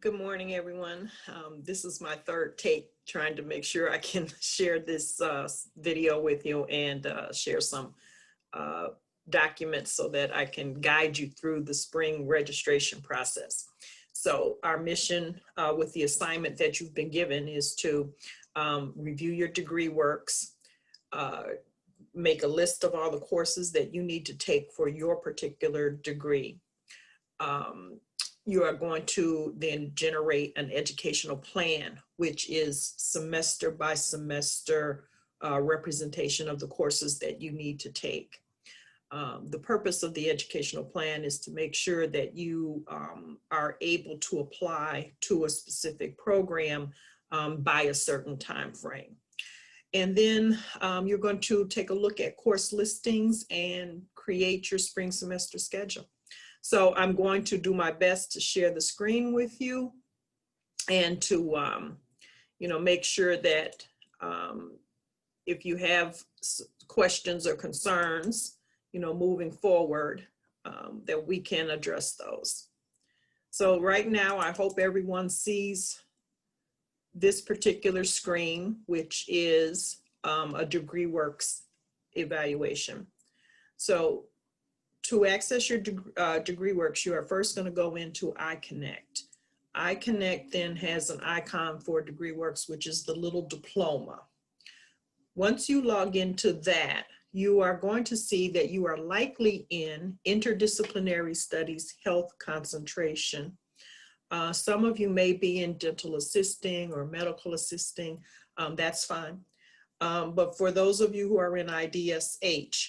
Good morning, everyone. This is my third take trying to make sure I can share this video with you and share some uh, documents so that I can guide you through the spring registration process. So our mission with the assignment that you've been given is to review your degree works, uh, make a list of all the courses that you need to take for your particular degree. Um, you are going to then generate an educational plan, which is semester by semester representation of the courses that you need to take. The purpose of the educational plan is to make sure that you are able to apply to a specific program by a certain time frame. And then you're going to take a look at course listings and create your spring semester schedule. So I'm going to do my best to share the screen with you and to, make sure that if you have questions or concerns, moving forward, that we can address those. So right now, I hope everyone sees this particular screen, which is a DegreeWorks evaluation. So to access your DegreeWorks, you are first going to go into iConnect. iConnect then has an icon for DegreeWorks, which is the little diploma. Once you log into that, you are going to see that you are likely in interdisciplinary studies, health concentration. Some of you may be in dental assisting or medical assisting. That's fine. But for those of you who are in IDSH,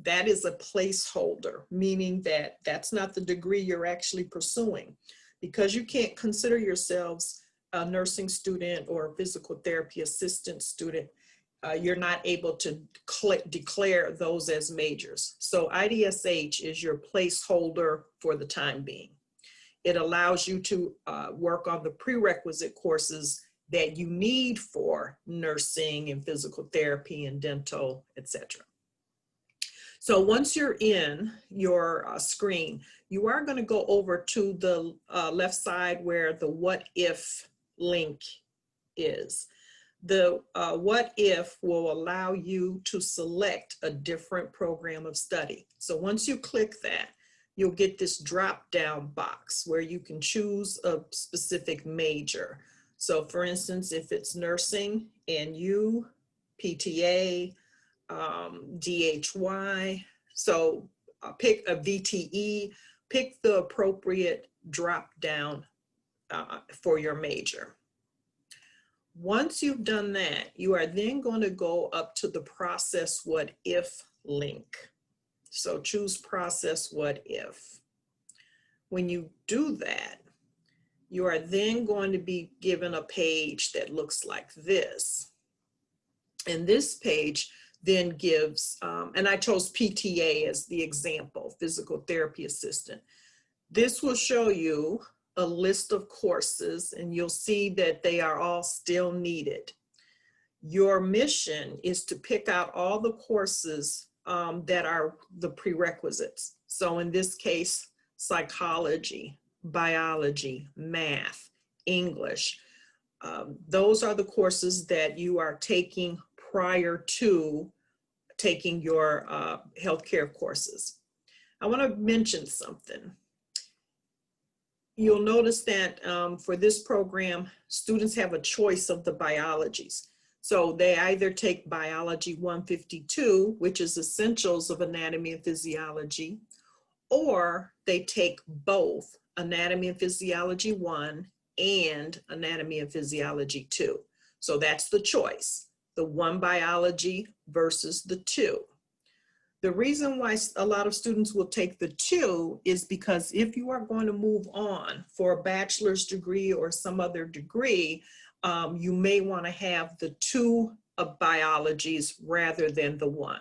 that is a placeholder, meaning that that's not the degree you're actually pursuing. Because you can't consider yourselves a nursing student or a physical therapy assistant student, you're not able to declare those as majors. So IDSH is your placeholder for the time being. It allows you to work on the prerequisite courses that you need for nursing and physical therapy and dental, etc. So once you're in your screen, you are going to go over to the left side where the what if link is. The what if will allow you to select a different program of study. So once you click that, you'll get this drop down box where you can choose a specific major. So for instance, if it's nursing, NU, PTA, DHY, so pick a VTE, pick the appropriate drop down for your major. Once you've done that, you are then going to go up to the process what if link. So choose process what if. When you do that, you are then going to be given a page that looks like this. And this page then gives, and I chose PTA as the example, physical therapy assistant. This will show you a list of courses and you'll see that they are all still needed. Your mission is to pick out all the courses that are the prerequisites. So in this case, psychology, biology, math, English. Those are the courses that you are taking prior to taking your healthcare courses. I want to mention something. You'll notice that for this program, students have a choice of the biologies. So they either take Biology 152, which is Essentials of Anatomy and Physiology, or they take both Anatomy and Physiology 1 and Anatomy and Physiology 2. So that's the choice, the one biology versus the two. The reason why a lot of students will take the two is because if you are going to move on for a bachelor's degree or some other degree, you may want to have the two biologies rather than the one.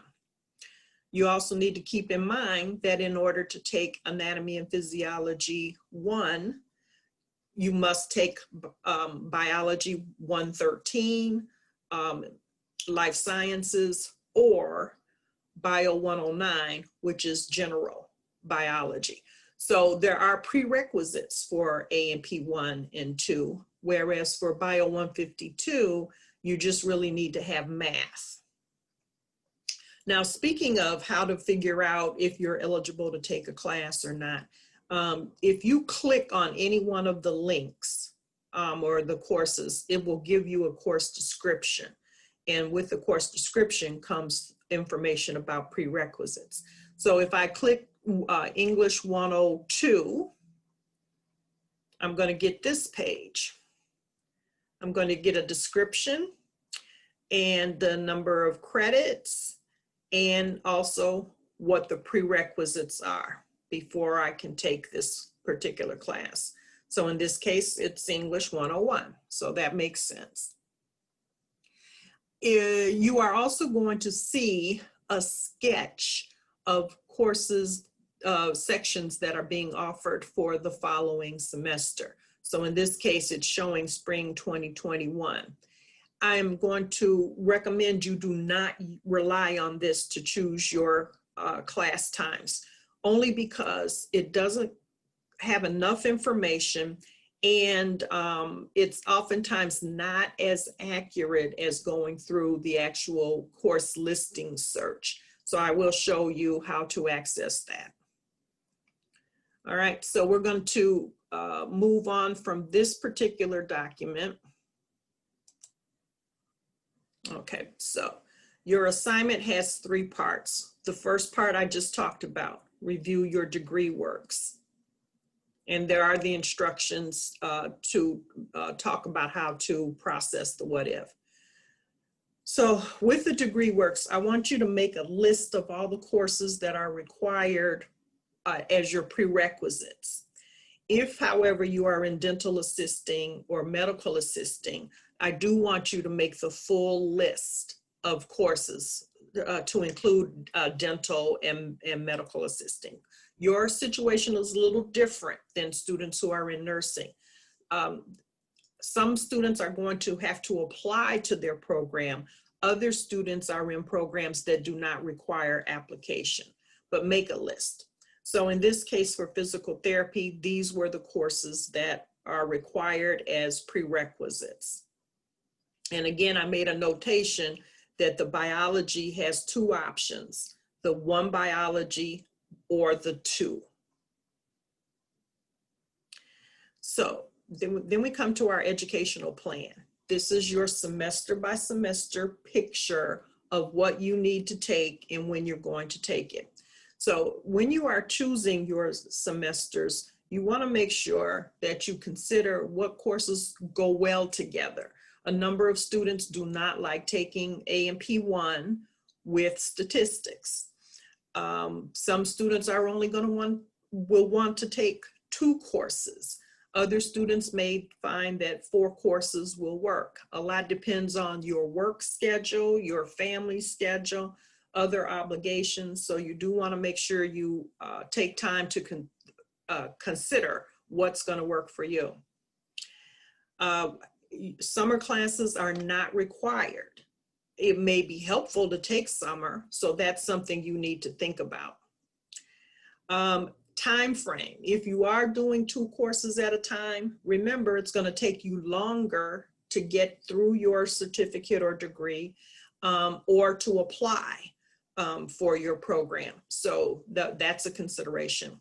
You also need to keep in mind that in order to take Anatomy and Physiology 1, you must take Biology 113, Life Sciences, or Bio 109, which is general biology. So there are prerequisites for A&P 1 and 2, whereas for Bio 152, you just really need to have math. Now, speaking of how to figure out if you're eligible to take a class or not, if you click on any one of the links or the courses, it will give you a course description. And with the course description comes information about prerequisites. So if I click English 102, I'm going to get this page. I'm going to get a description and the number of credits and also what the prerequisites are before I can take this particular class. So in this case, it's English 101. So that makes sense. You are also going to see a sketch of courses, sections that are being offered for the following semester. So in this case, it's showing spring 2021. I am going to recommend you do not rely on this to choose your class times, only because it doesn't have enough information, and it's oftentimes not as accurate as going through the actual course listing search. So I will show you how to access that. All right, so we're going to move on from this particular document. Okay, so your assignment has 3 parts. The first part I just talked about, review your degree works. And there are the instructions to talk about how to process the what if. So with the degree works, I want you to make a list of all the courses that are required as your prerequisites. If, however, you are in dental assisting or medical assisting, I do want you to make the full list of courses to include dental and medical assisting. Your situation is a little different than students who are in nursing. Some students are going to have to apply to their program. Other students are in programs that do not require application, but make a list. So in this case for physical therapy, these were the courses that are required as prerequisites. And again, I made a notation that the biology has 2 options, the 1 biology or the 2. So then we come to our educational plan. This is your semester by semester picture of what you need to take and when you're going to take it. So when you are choosing your semesters, you want to make sure that you consider what courses go well together. A number of students do not like taking A&P 1 with statistics. Some students are only will want to take 2 courses. Other students may find that 4 courses will work. A lot depends on your work schedule, your family schedule, other obligations. So you do want to make sure you take time to consider what's going to work for you. Summer classes are not required. It may be helpful to take summer, so that's something you need to think about. Time frame. If you are doing 2 courses at a time, remember it's going to take you longer to get through your certificate or degree or to apply for your program. So that's a consideration.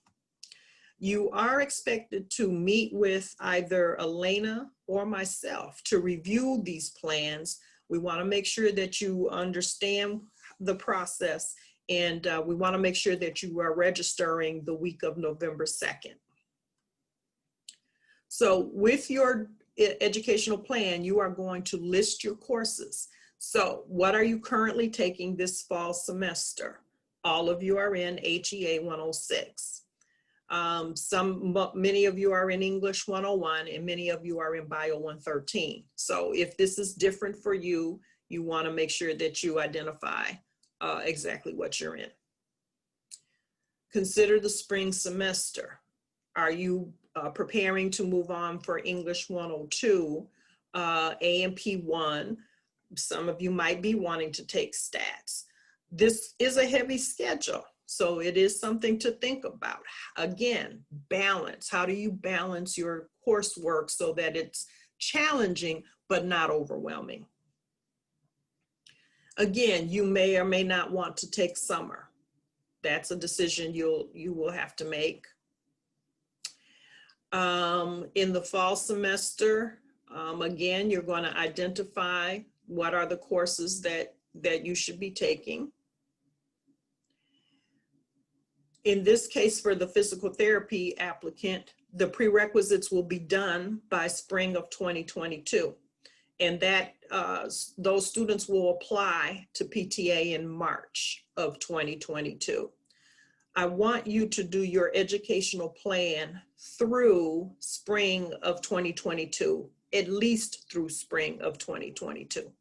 You are expected to meet with either Elena or myself to review these plans. We want to make sure that you understand the process, and we want to make sure that you are registering the week of November 2nd. So with your educational plan, you are going to list your courses. So what are you currently taking this fall semester? All of you are in HEA 106. Many of you are in English 101 and many of you are in Bio 113. So if this is different for you, you want to make sure that you identify exactly what you're in. Consider the spring semester. Are you preparing to move on for English 102, A&P 1? Some of you might be wanting to take stats. This is a heavy schedule. So it is something to think about. Again, balance. How do you balance your coursework so that it's challenging but not overwhelming? Again, you may or may not want to take summer. That's a decision you will have to make. In the fall semester, again, you're going to identify what are the courses that you should be taking. In this case, for the physical therapy applicant, the prerequisites will be done by spring of 2022. And that those students will apply to PTA in March of 2022. I want you to do your educational plan through spring of 2022, at least through spring of 2022.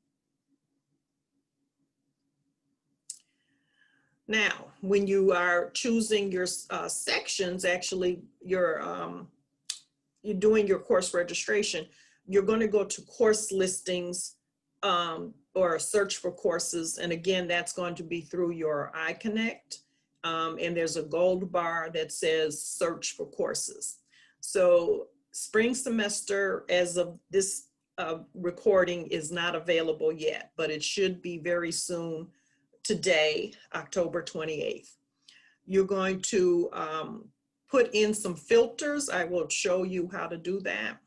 Now, when you are choosing your sections, actually you're doing your course registration, you're going to go to course listings or search for courses. And again, that's going to be through your iConnect. And there's a gold bar that says search for courses. So spring semester, as of this recording, is not available yet, but it should be very soon. Today, October 28th. You're going to put in some filters. I will show you how to do that.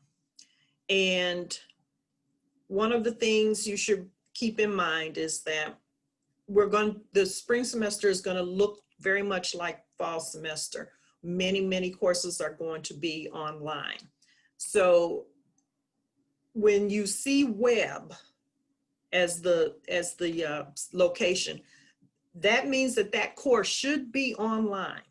And one of the things you should keep in mind is that the spring semester is going to look very much like fall semester. Many courses are going to be online. So when you see web as the location, that means that course should be online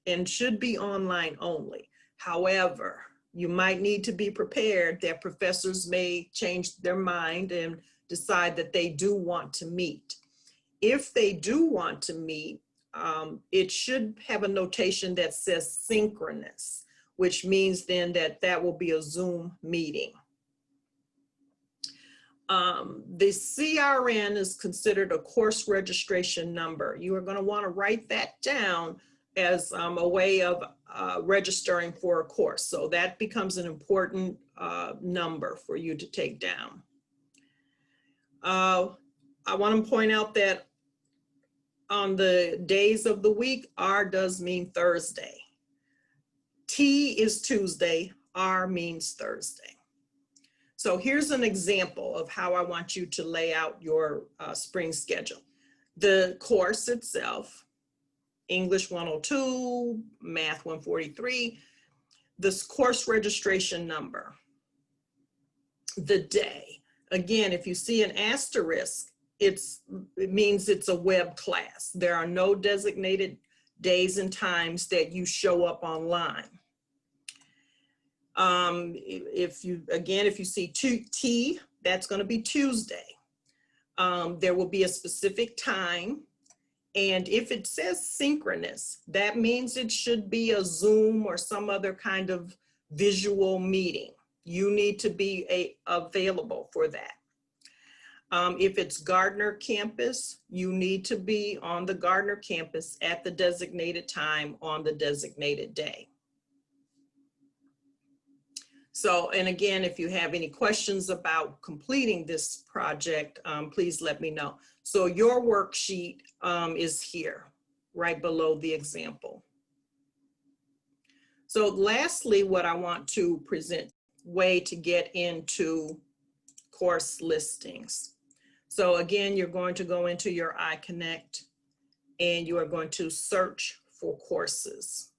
and should be online only. However, you might need to be prepared that professors may change their mind and decide that they do want to meet. If they do want to meet, it should have a notation that says synchronous, which means then that will be a Zoom meeting. The CRN is considered a course registration number. You are going to want to write that down as a way of registering for a course. So that becomes an important number for you to take down. I want to point out that on the days of the week, R does mean Thursday. T is Tuesday, R means Thursday. So here's an example of how I want you to lay out your spring schedule. The course itself, English 102, Math 143, this course registration number, the day. Again, if you see an asterisk, it means it's a web class. There are no designated days and times that you show up online. If you see T, that's going to be Tuesday. There will be a specific time. And if it says synchronous, that means it should be a Zoom or some other kind of visual meeting. You need to be available for that. If it's Gardner campus, you need to be on the Gardner campus at the designated time on the designated day. So, and again, if you have any questions about completing this project, please let me know. So your worksheet is here, right below the example. So lastly, what I want to present, way to get into course listings. So again, you're going to go into your iConnect and you are going to search for courses.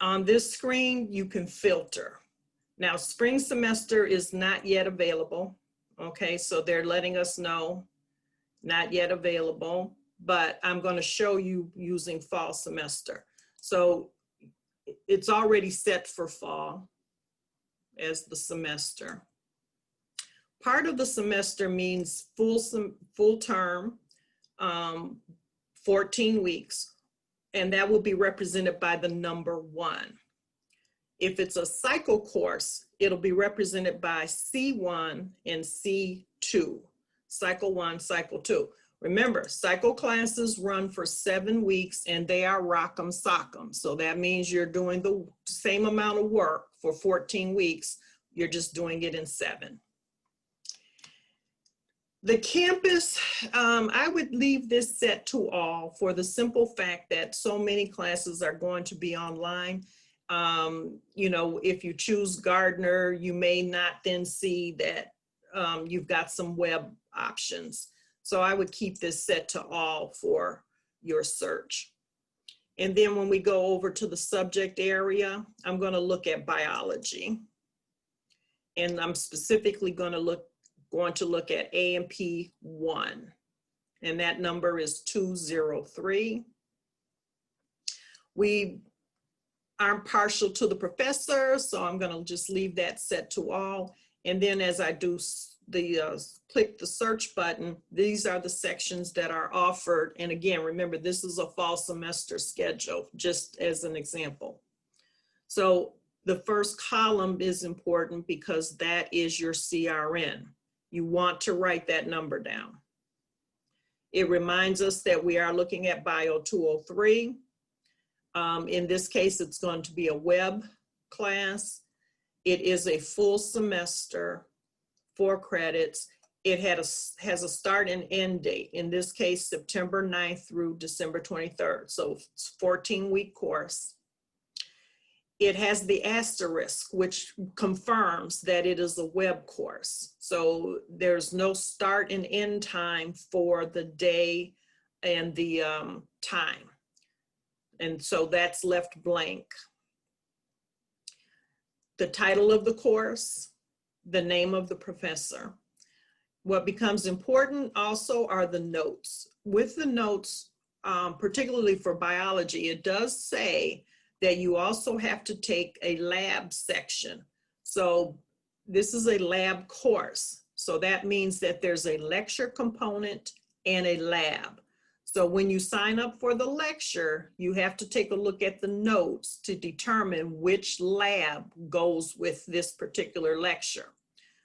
On this screen, you can filter. Now, spring semester is not yet available. Okay, so they're letting us know, not yet available, but I'm going to show you using fall semester. So it's already set for fall as the semester. Part of the semester means full term, 14 weeks. And that will be represented by the number 1. If it's a cycle course, it'll be represented by C1 and C2, cycle 1, cycle 2. Remember, cycle classes run for 7 weeks and they are rock'em sock'em. So that means you're doing the same amount of work for 14 weeks. You're just doing it in 7. The campus, I would leave this set to all for the simple fact that so many classes are going to be online. You know, if you choose Gardner, you may not then see that you've got some web options. So I would keep this set to all for your search. And then when we go over to the subject area, I'm going to look at biology. And I'm specifically going to look at A&P 1. And that number is 203. We aren't partial to the professor, so I'm going to just leave that set to all. And then as I do click the search button, these are the sections that are offered. And again, remember, this is a fall semester schedule, just as an example. So the first column is important because that is your CRN. You want to write that number down. It reminds us that we are looking at Bio 203. In this case, it's going to be a web class. It is a full semester, 4 credits. It has a start and end date. In this case, September 9th through December 23rd. So it's a 14-week course. It has the asterisk, which confirms that it is a web course. So there's no start and end time for the day and the time. And so that's left blank. The title of the course, the name of the professor. What becomes important also are the notes. With the notes, particularly for biology, it does say that you also have to take a lab section. So this is a lab course. So that means that there's a lecture component and a lab. So when you sign up for the lecture, you have to take a look at the notes to determine which lab goes with this particular lecture.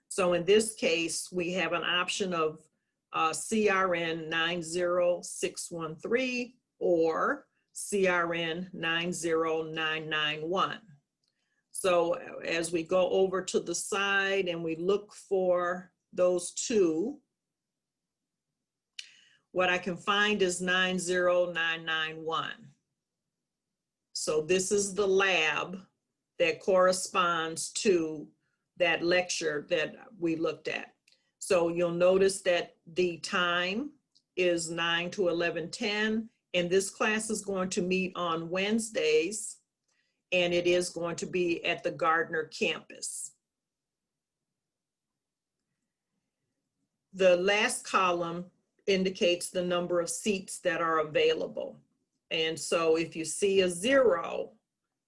So in this case, we have an option of CRN 90613 or CRN 90991. So as we go over to the side and we look for those two, what I can find is 90991. So this is the lab that corresponds to that lecture that we looked at. So you'll notice that the time is 9 to 11:10, and this class is going to meet on Wednesdays, and it is going to be at the Gardner campus. The last column indicates the number of seats that are available. And so if you see a 0,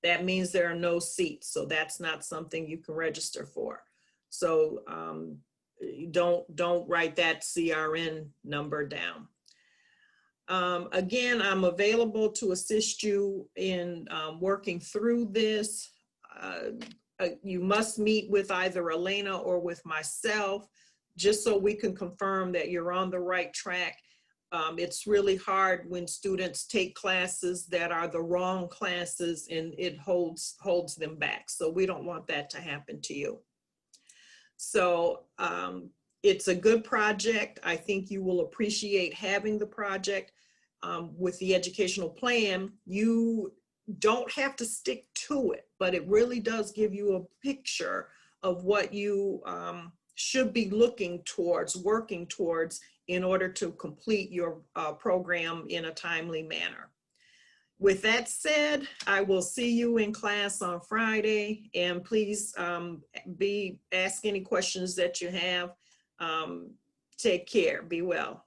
that means there are no seats. So that's not something you can register for. So don't write that CRN number down. Again, I'm available to assist you in working through this. You must meet with either Elena or with myself, just so we can confirm that you're on the right track. It's really hard when students take classes that are the wrong classes and it holds them back. So we don't want that to happen to you. So it's a good project. I think you will appreciate having the project. With the educational plan, you don't have to stick to it, but it really does give you a picture of what you should be looking towards, working towards, in order to complete your program in a timely manner. With that said, I will see you in class on Friday, and please ask any questions that you have. Take care, be well.